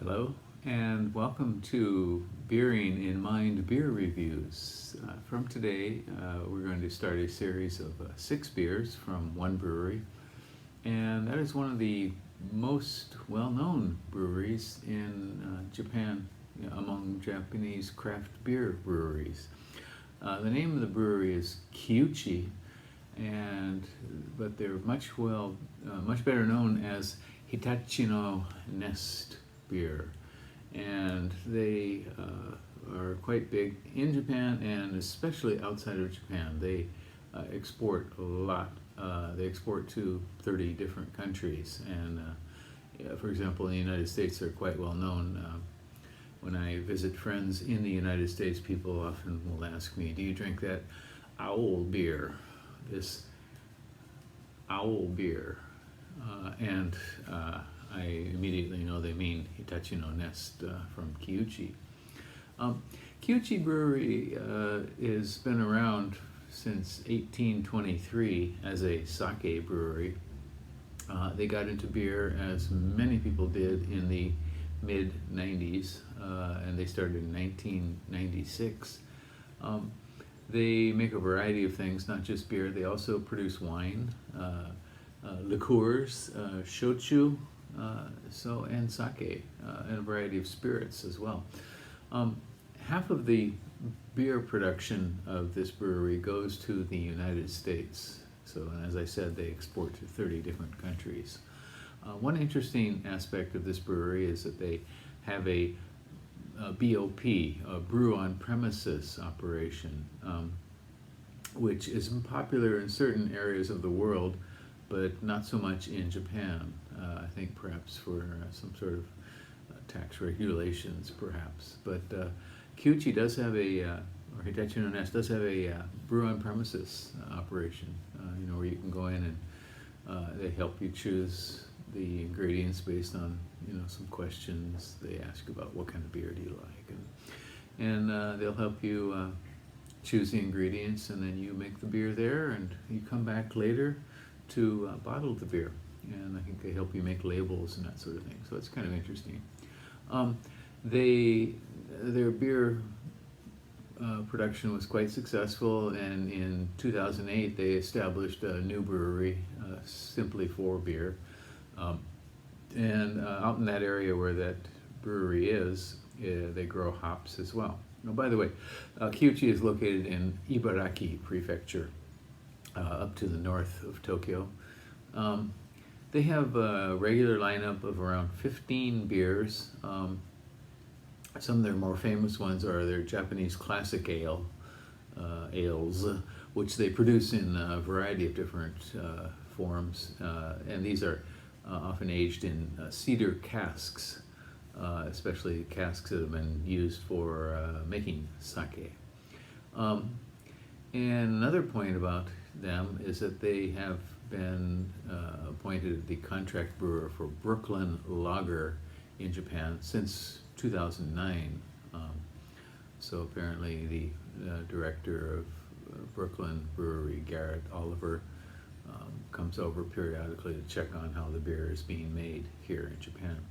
Hello, and welcome to Beering in Mind Beer Reviews. From today, we're going to start a series of 6 beers from one brewery, and that is one of the most well-known breweries in Japan, among Japanese craft beer breweries. The name of the brewery is Kyuchi, but they're much better known as Hitachino Nest beer, and they are quite big in Japan and especially outside of Japan. They export a lot. They export to 30 different countries, and for example, in the United States, they're quite well known. When I visit friends in the United States, people often will ask me, "Do you drink that owl beer? This owl beer?" And I immediately know they mean Hitachino Nest from Kyuchi. Kyuchi Brewery has been around since 1823 as a sake brewery. They got into beer, as many people did, in the mid-90s, and they started in 1996. They make a variety of things, not just beer. They also produce wine, liqueurs, shochu, and sake, and a variety of spirits as well. Half of the beer production of this brewery goes to the United States. So, as I said, they export to 30 different countries. One interesting aspect of this brewery is that they have a BOP, a brew on premises operation, which is popular in certain areas of the world, but not so much in Japan. I think perhaps for some sort of tax regulations, perhaps. But Kyuchi does have or Hitachino Nest does have a brew on premises operation, where you can go in and they help you choose the ingredients based on, some questions. They ask about what kind of beer do you like, and they'll help you choose the ingredients, and then you make the beer there, and you come back later to bottle the beer, and I think they help you make labels and that sort of thing. So it's kind of interesting. Their beer production was quite successful, and in 2008 they established a new brewery simply for beer. And out in that area where that brewery is, they grow hops as well. Now, by the way, Kyuchi is located in Ibaraki Prefecture, up to the north of Tokyo. They have a regular lineup of around 15 beers. Some of their more famous ones are their Japanese classic ales, which they produce in a variety of different forms, and these are often aged in cedar casks, especially casks that have been used for making sake. And another point about them is that they have been appointed the contract brewer for Brooklyn Lager in Japan since 2009. So apparently the director of Brooklyn Brewery, Garrett Oliver, comes over periodically to check on how the beer is being made here in Japan.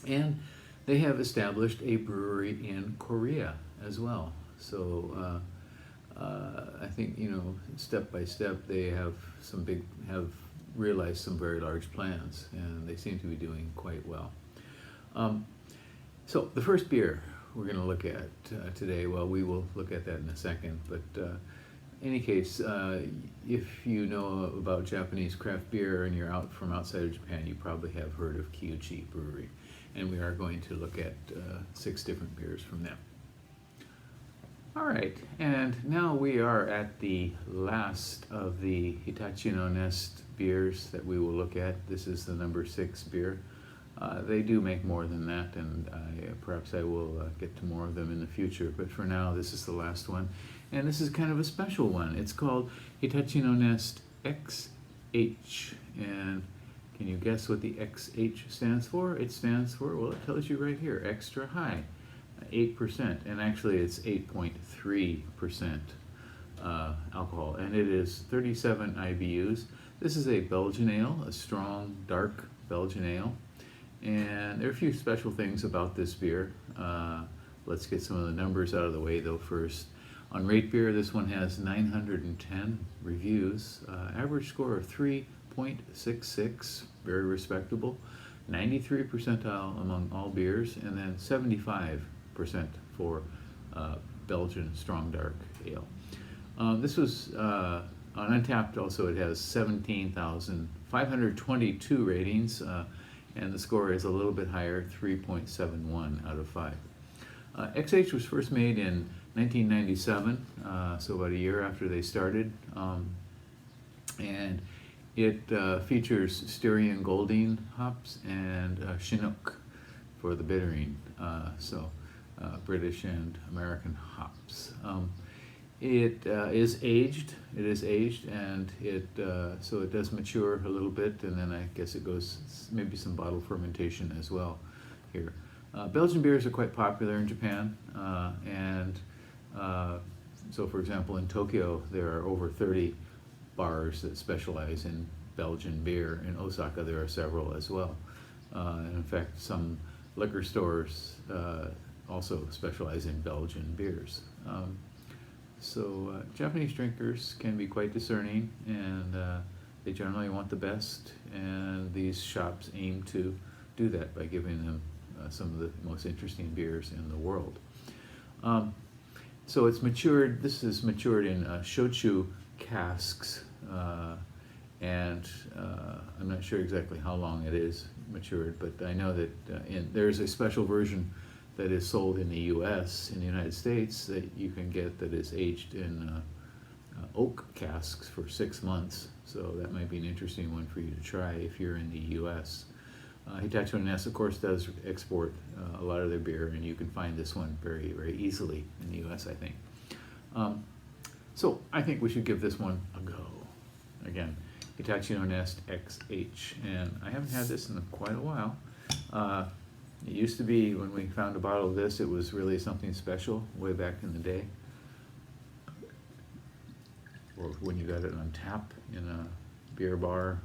And they have established a brewery in Korea as well. So I think, step by step, they have realized some very large plans, and they seem to be doing quite well. So the first beer we're going to look at today, well, we will look at that in a second, but in any case, if you know about Japanese craft beer and you're out from outside of Japan, you probably have heard of Kyuchi Brewery, and we are going to look at 6 different beers from them. All right, and now we are at the last of the Hitachino Nest beers that we will look at. This is the number 6 beer. They do make more than that, and perhaps I will get to more of them in the future, but for now, this is the last one, and this is kind of a special one. It's called Hitachino Nest XH, and can you guess what the XH stands for? It stands for, well, it tells you right here, extra high. 8%, and actually it's 8.3% alcohol, and it is 37 IBUs. This is a Belgian ale, a strong, dark Belgian ale, And there are a few special things about this beer. Let's get some of the numbers out of the way though first. On Rate Beer, this one has 910 reviews, average score of 3.66, very respectable, 93 percentile among all beers, and then 75% for Belgian Strong Dark Ale. This was on Untappd. Also, it has 17,522 ratings, and the score is a little bit higher, 3.71 out of 5. XH was first made in 1997, so about a year after they started, and it features Styrian Goldine hops and Chinook for the bittering, British and American hops. It is aged. It is aged, and so it does mature a little bit, and then I guess it goes maybe some bottle fermentation as well here. Belgian beers are quite popular in Japan, so for example in Tokyo there are over 30 bars that specialize in Belgian beer. In Osaka there are several as well, and in fact some liquor stores also specialize in Belgian beers. Japanese drinkers can be quite discerning, and they generally want the best, and these shops aim to do that by giving them some of the most interesting beers in the world. So it's matured. This is matured in shochu casks, and I'm not sure exactly how long it is matured, but I know that there's a special version that is sold in the U.S., in the United States, that you can get that is aged in oak casks for 6 months. So that might be an interesting one for you to try if you're in the U.S. Hitachino, of course, does export a lot of their beer, and you can find this one very, very easily in the U.S., I think. So I think we should give this one a go. Again, Hitachino Nest XH, and I haven't had this in quite a while. It used to be, when we found a bottle of this, it was really something special way back in the day. Or when you got it on tap in a beer bar.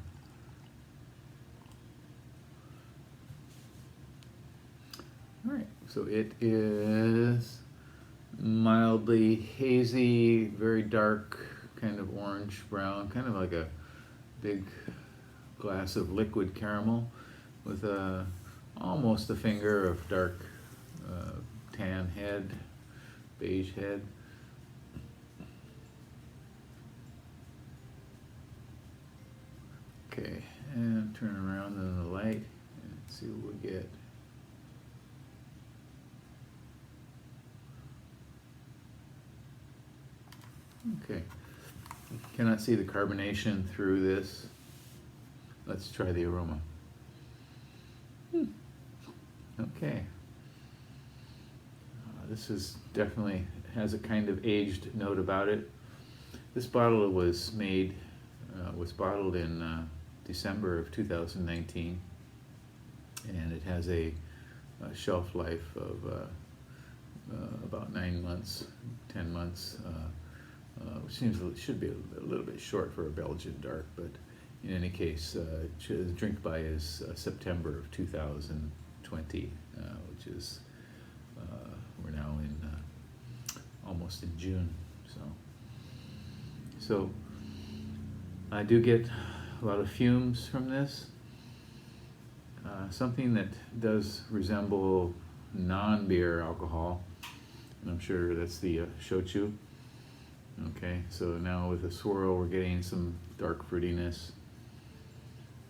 All right, so it is mildly hazy, very dark, kind of orange brown, kind of like a big glass of liquid caramel with almost a finger of dark tan head, beige head. Okay, and turn around in the light and see what we get. Okay, cannot see the carbonation through this. Let's try the aroma. Okay, this is definitely has a kind of aged note about it. This bottle was bottled in December of 2019, and it has a shelf life of about 9 months, 10 months, which should be a little bit short for a Belgian dark, but in any case, the drink by is September of 2020, which is, we're now in almost in June. So I do get a lot of fumes from this. Something that does resemble non-beer alcohol, and I'm sure that's the shochu. Okay, so now with a swirl we're getting some dark fruitiness,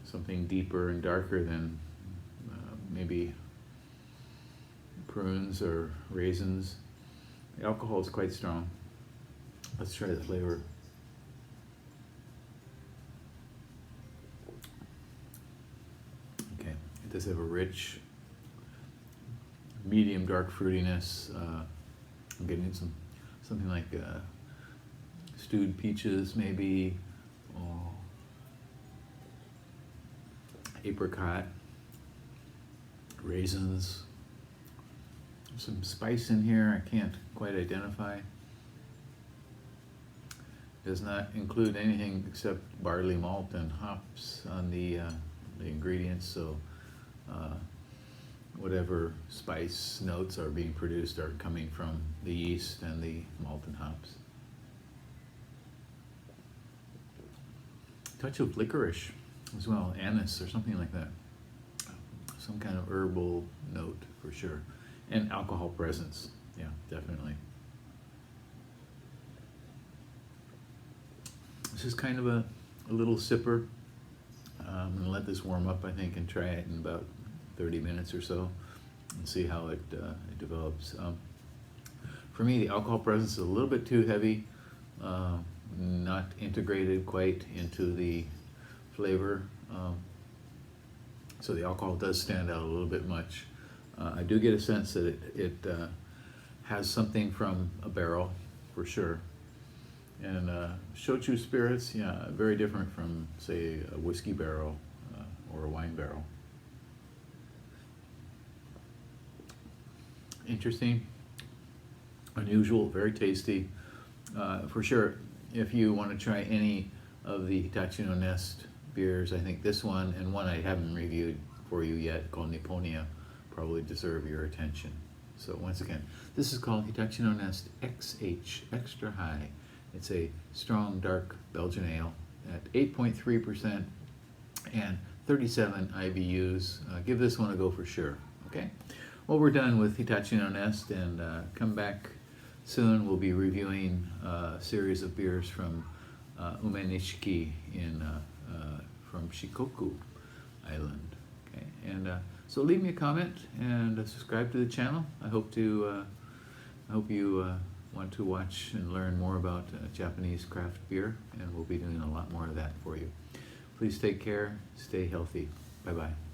something deeper and darker than maybe prunes or raisins. The alcohol is quite strong. Let's try the flavor. Okay, it does have a rich, medium dark fruitiness. I'm getting something like stewed peaches, maybe, or apricot, raisins. There's some spice in here I can't quite identify. Does not include anything except barley malt and hops on the ingredients, so whatever spice notes are being produced are coming from the yeast and the malted hops. Touch of licorice as well, anise or something like that. Some kind of herbal note for sure. And alcohol presence, yeah, definitely. This is kind of a little sipper. I'm going to let this warm up, I think, and try it in about 30 minutes or so and see how it develops. For me, the alcohol presence is a little bit too heavy, not integrated quite into the flavor. So the alcohol does stand out a little bit much. I do get a sense that it has something from a barrel, for sure. And shochu spirits, yeah, very different from, say, a whiskey barrel or a wine barrel. Interesting, unusual, very tasty. For sure, if you want to try any of the Hitachino Nest beers, I think this one and one I haven't reviewed for you yet called Nipponia probably deserve your attention. So once again, this is called Hitachino Nest XH, Extra High. It's a strong, dark Belgian ale at 8.3% and 37 IBUs. Give this one a go for sure, okay? Well, we're done with Hitachino Nest, and come back soon. We'll be reviewing a series of beers from Umenishiki from Shikoku Island. Okay, and so leave me a comment and subscribe to the channel. I hope you want to watch and learn more about Japanese craft beer, and we'll be doing a lot more of that for you. Please take care, stay healthy. Bye-bye.